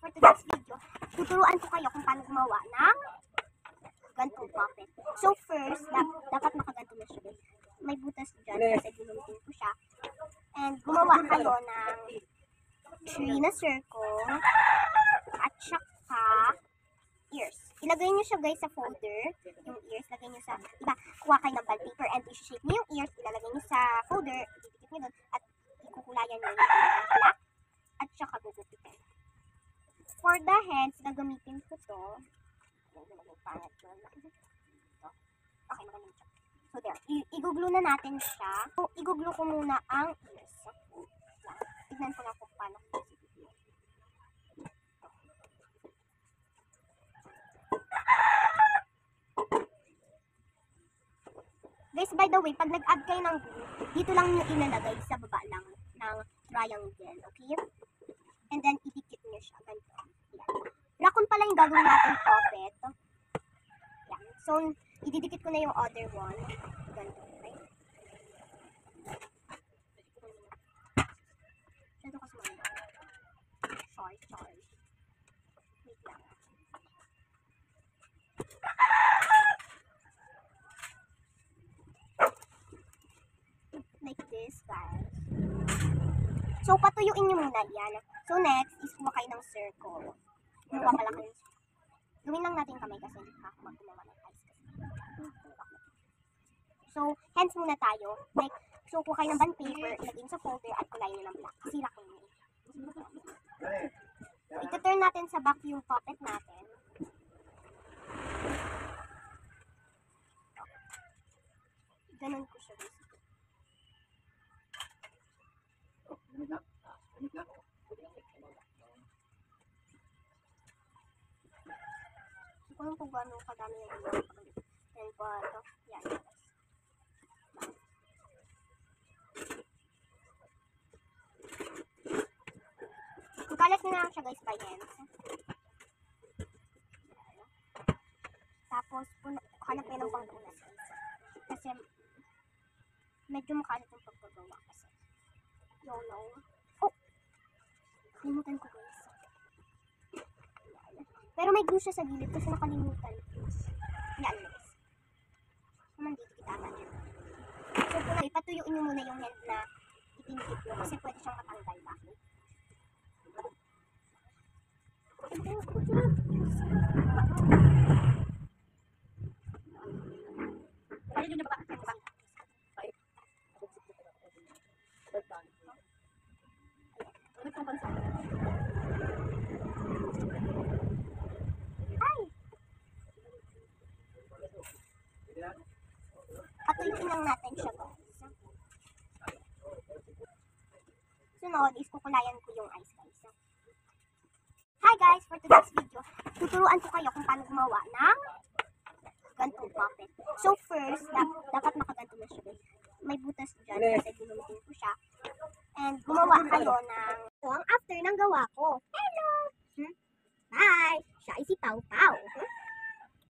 for today's video, tuturuan ko kayo kung paano gumawa ng gantong puppet. So first, dapat nakaganto na siya. May butas dyan kasi ginunting ko siya. And gumawa kayo ng tree na circle at saka ears. Ilagay nyo siya guys sa folder, yung ears, lagay nyo sa, kuha kayo ng bond paper and i-shape nyo yung ears, ilalagay nyo sa folder, ididikit nyo doon, at ikukulayan nyo yung black, at saka gugupitin. For the hands, gagamitin ko to, okay, magaling siya. So there, i-glue na natin siya. So, i-glue ko muna ang ears. Tignan ko lang kung paano ko i-glue. Guys, by the way, pag nag-add kayo ng glue, dito lang nyo ilalagay sa baba lang ng triangle, okay? And then, idikit nyo siya. Ganito. Yan. Raccoon pala yung gagawin natin puppet. Yan. So, ididikit ko na yung other one. Ganito, okay? Ganito kasi mga Sorry. Wait lang. Like this, guys. So, patuyuin nyo muna yan. So, next is kuha kayo ng circle. Kuha pala kayo. Gawin lang natin kamay kasi hindi ka gumawa ng eyes kasi. So, hands muna tayo. Like, so, kuha kayo ng bond paper, ilagay sa folder at kulayin nyo ng black. Kasi raccoon nyo. So, ito-turn natin sa back yung puppet natin. Ganun ko siya guys. Kung gaano kadami yung ulo. Yan po ito. Yan. Kalat na lang siya guys by hands. Tapos, hanap kayo ng pangpunas guys. Kasi, medyo makalat yung pagpagawa kasi. No. Oh! Kalimutan ko guys. Pero may glue siya sa gilid kasi nakalimutan. Yan guys. Nandito kita agad yan. So, patuyuin nyo muna yung hand na ipinikit nyo kasi pwede siyang matanggal. Bakit? Pwede nyo ba? Patuyuin lang natin siya guys. Sunod is kukulayan ko yung eyes guys. Hi guys! For today's video, tuturuan ko kayo kung paano gumawa ng gantong puppet. So first, dapat nakaganto na siya guys. May butas dyan kasi ginunting ko siya. And gumawa kayo ng